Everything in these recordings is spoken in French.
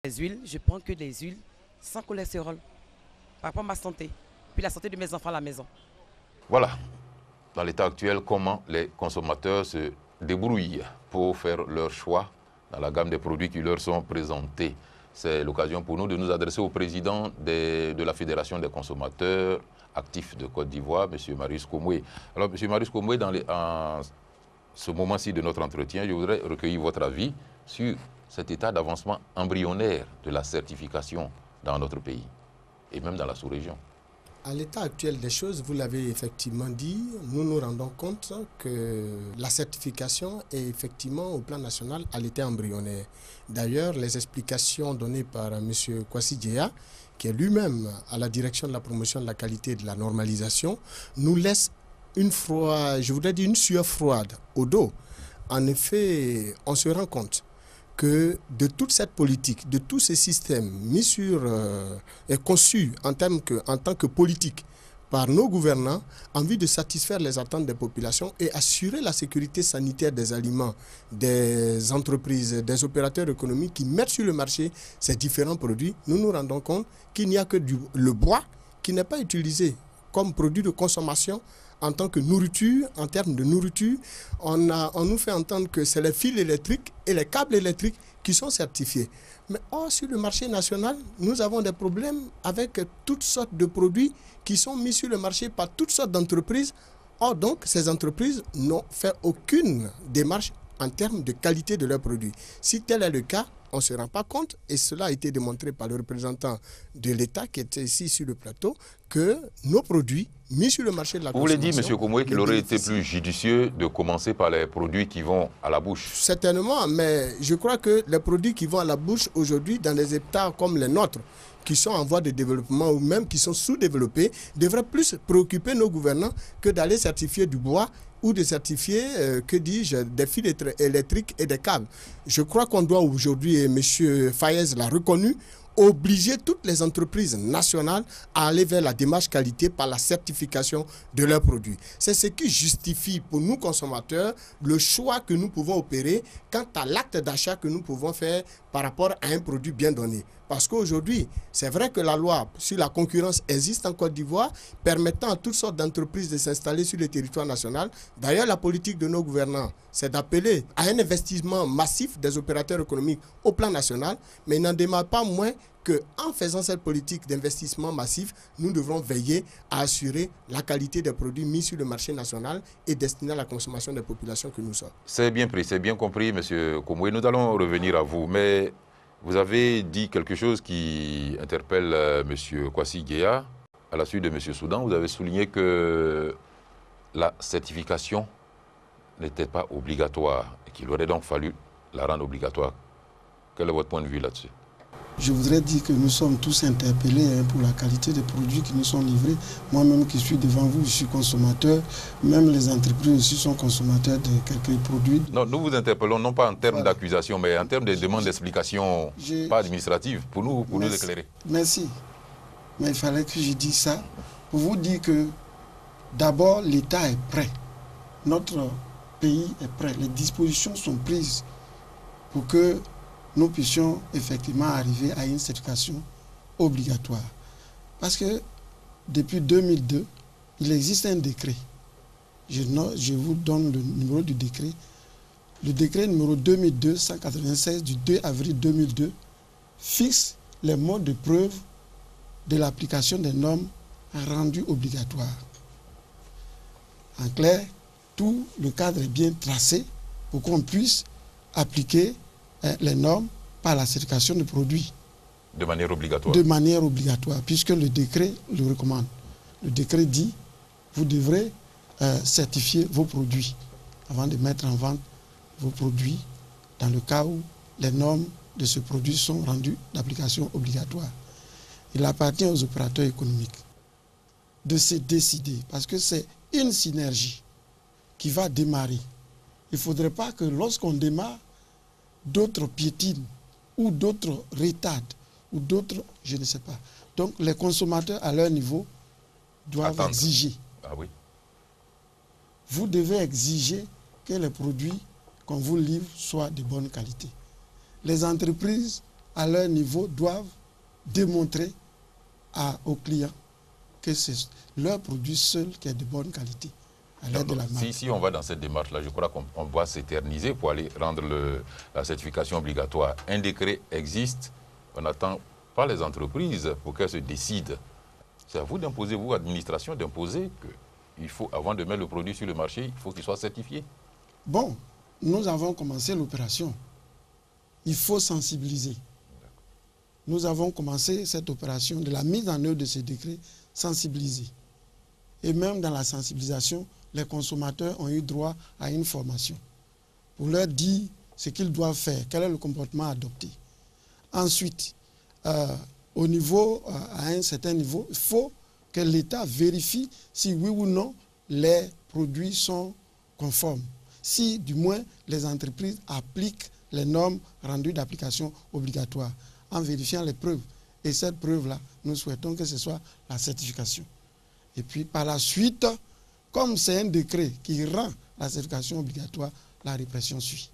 Les huiles, je prends que des huiles sans cholestérol, par rapport à ma santé, puis la santé de mes enfants à la maison. Voilà, dans l'état actuel, comment les consommateurs se débrouillent pour faire leur choix dans la gamme des produits qui leur sont présentés. C'est l'occasion pour nous de nous adresser au président de la Fédération des consommateurs actifs de Côte d'Ivoire, M. Marius Komoué. Alors, M. Marius Komoué, en ce moment-ci de notre entretien, je voudrais recueillir votre avis sur cet état d'avancement embryonnaire de la certification dans notre pays et même dans la sous-région. À l'état actuel des choses, vous l'avez effectivement dit, nous nous rendons compte que la certification est effectivement au plan national à l'état embryonnaire. D'ailleurs, les explications données par M. Kwasi Djeya, qui est lui-même à la direction de la promotion de la qualité et de la normalisation, nous laissent une sueur froide au dos. En effet, on se rend compte que de toute cette politique, de tous ces systèmes mis sur et conçus en tant que politique par nos gouvernants en vue de satisfaire les attentes des populations et assurer la sécurité sanitaire des aliments, des entreprises, des opérateurs économiques qui mettent sur le marché ces différents produits, nous nous rendons compte qu'il n'y a que le bois qui n'est pas utilisé comme produit de consommation en tant que nourriture, en termes de nourriture. On nous fait entendre que c'est les fils électriques et les câbles électriques qui sont certifiés. Mais sur le marché national, nous avons des problèmes avec toutes sortes de produits qui sont mis sur le marché par toutes sortes d'entreprises. Or, donc, ces entreprises n'ont fait aucune démarche en termes de qualité de leurs produits. Si tel est le cas, on ne se rend pas compte, et cela a été démontré par le représentant de l'État qui était ici sur le plateau, que nos produits mis sur le marché de la consommation... Vous voulez dire, M. Komoué, qu'il aurait été plus judicieux de commencer par les produits qui vont à la bouche? Certainement, mais je crois que les produits qui vont à la bouche aujourd'hui, dans des États comme les nôtres, qui sont en voie de développement ou même qui sont sous-développés, devraient plus préoccuper nos gouvernants que d'aller certifier du bois ou de certifier, des fils électriques et des câbles. Je crois qu'on doit aujourd'hui, et M. Fayez l'a reconnu, obliger toutes les entreprises nationales à aller vers la démarche qualité par la certification de leurs produits. C'est ce qui justifie pour nous consommateurs le choix que nous pouvons opérer quant à l'acte d'achat que nous pouvons faire par rapport à un produit bien donné. Parce qu'aujourd'hui, c'est vrai que la loi sur la concurrence existe en Côte d'Ivoire, permettant à toutes sortes d'entreprises de s'installer sur le territoire national. D'ailleurs, la politique de nos gouvernants, c'est d'appeler à un investissement massif des opérateurs économiques au plan national, mais il n'en démarre pas moins qu'en faisant cette politique d'investissement massif, nous devrons veiller à assurer la qualité des produits mis sur le marché national et destinés à la consommation des populations que nous sommes. C'est bien pris, c'est bien compris, M. Komoué. Nous allons revenir à vous, mais vous avez dit quelque chose qui interpelle M. Kwasi Djeya. À la suite de M. Soudan, vous avez souligné que la certification n'était pas obligatoire et qu'il aurait donc fallu la rendre obligatoire. Quel est votre point de vue là-dessus? Je voudrais dire que nous sommes tous interpellés pour la qualité des produits qui nous sont livrés. Moi-même qui suis devant vous, je suis consommateur. Même les entreprises aussi sont consommateurs de quelques produits. Non, nous vous interpellons non pas en termes d'accusation, mais en termes de demande d'explication, pas administrative, pour nous éclairer. Merci. Mais il fallait que je dise ça pour vous dire que d'abord l'État est prêt. Notre pays est prêt. Les dispositions sont prises pour que nous puissions effectivement arriver à une certification obligatoire. Parce que depuis 2002, il existe un décret. Je vous donne le numéro du décret. Le décret numéro 2002-196 du 2 avril 2002 fixe les modes de preuve de l'application des normes rendues obligatoires. En clair, tout le cadre est bien tracé pour qu'on puisse appliquer les normes par la certification de produits. De manière obligatoire. De manière obligatoire, puisque le décret le recommande. Le décret dit, vous devrez certifier vos produits avant de mettre en vente vos produits dans le cas où les normes de ce produit sont rendues d'application obligatoire. Il appartient aux opérateurs économiques de se décider, parce que c'est une synergie qui va démarrer. Il ne faudrait pas que lorsqu'on démarre, d'autres piétinent ou d'autres retardent ou d'autres, je ne sais pas. Donc les consommateurs à leur niveau doivent exiger. Ah oui. Vous devez exiger que les produits qu'on vous livre soient de bonne qualité. Les entreprises à leur niveau, doivent démontrer aux clients que c'est leur produit seul qui est de bonne qualité. À l'aide de la marque. Si on va dans cette démarche-là, je crois qu'on va s'éterniser pour aller rendre la certification obligatoire. Un décret existe, on n'attend pas les entreprises pour qu'elles se décident. C'est à vous d'imposer, vous, administration, d'imposer qu'il faut, avant de mettre le produit sur le marché, il faut qu'il soit certifié. Bon, nous avons commencé l'opération. Il faut sensibiliser. Nous avons commencé cette opération de la mise en œuvre de ces décrets, sensibiliser. Et même dans la sensibilisation, les consommateurs ont eu droit à une formation pour leur dire ce qu'ils doivent faire, quel est le comportement à adopter. Ensuite, au niveau, à un certain niveau, il faut que l'État vérifie si oui ou non les produits sont conformes. Si du moins les entreprises appliquent les normes rendues d'application obligatoire en vérifiant les preuves. Et cette preuve-là, nous souhaitons que ce soit la certification. Et puis par la suite, comme c'est un décret qui rend la certification obligatoire, la répression suit.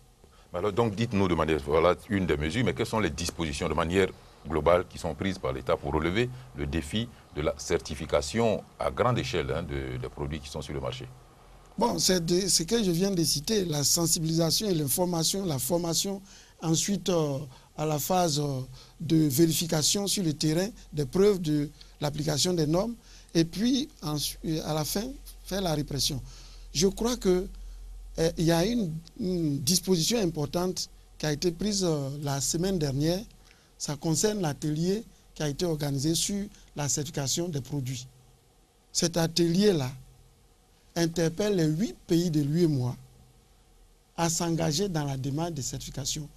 Alors donc dites-nous de manière, voilà une des mesures, mais quelles sont les dispositions de manière globale qui sont prises par l'État pour relever le défi de la certification à grande échelle des produits qui sont sur le marché? Bon, c'est ce que je viens de citer, la sensibilisation et l'information, la formation, ensuite à la phase de vérification sur le terrain des preuves de l'application des normes, et puis à la fin, faire la répression. Je crois qu'il y a une disposition importante qui a été prise la semaine dernière. Ça concerne l'atelier qui a été organisé sur la certification des produits. Cet atelier-là interpelle les 8 pays de l'UEMOA à s'engager dans la démarche de certification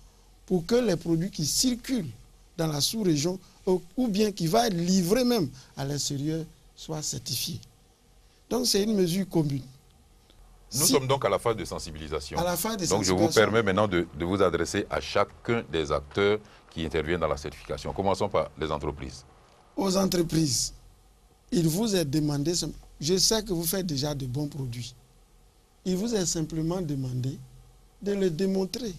pour que les produits qui circulent dans la sous-région ou bien qui vont être livrés même à l'extérieur soient certifiés. Donc c'est une mesure commune. Nous sommes donc à la phase de sensibilisation. À la phase de donc je vous permets maintenant de vous adresser à chacun des acteurs qui interviennent dans la certification. Commençons par les entreprises. Aux entreprises, il vous est demandé, je sais que vous faites déjà de bons produits, il vous est simplement demandé de le démontrer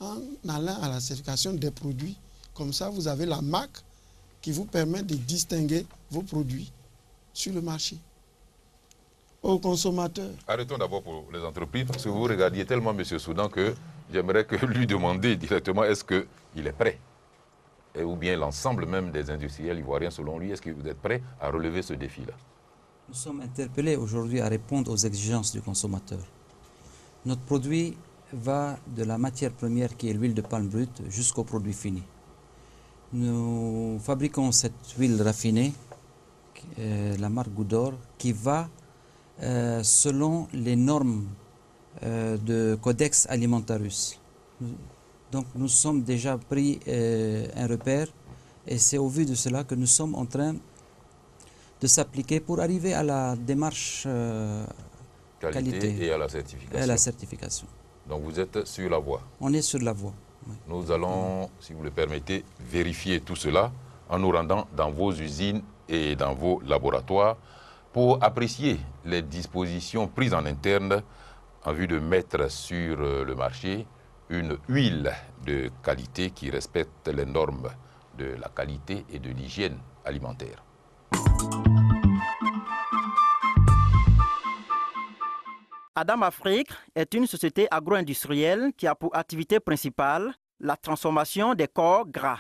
en allant à la certification des produits. Comme ça, vous avez la marque qui vous permet de distinguer vos produits sur le marché. Aux consommateurs. Arrêtons d'abord pour les entreprises, parce que vous regardiez tellement M. Soudan que j'aimerais que lui demander directement est-ce qu'il est prêt, et ou bien l'ensemble même des industriels ivoiriens, selon lui, est-ce que vous êtes prêt à relever ce défi-là? Nous sommes interpellés aujourd'hui à répondre aux exigences du consommateur. Notre produit va de la matière première qui est l'huile de palme brute jusqu'au produit fini. Nous fabriquons cette huile raffinée, la marque Goudor, qui va selon les normes de Codex Alimentarius. Donc nous sommes déjà pris un repère et c'est au vu de cela que nous sommes en train de s'appliquer pour arriver à la démarche qualité et à la certification. Et à la certification. Donc vous êtes sur la voie. On est sur la voie. Oui. Nous allons, si vous le permettez, vérifier tout cela en nous rendant dans vos usines et dans vos laboratoires pour apprécier les dispositions prises en interne en vue de mettre sur le marché une huile de qualité qui respecte les normes de la qualité et de l'hygiène alimentaire. Adam Afrique est une société agro-industrielle qui a pour activité principale la transformation des corps gras.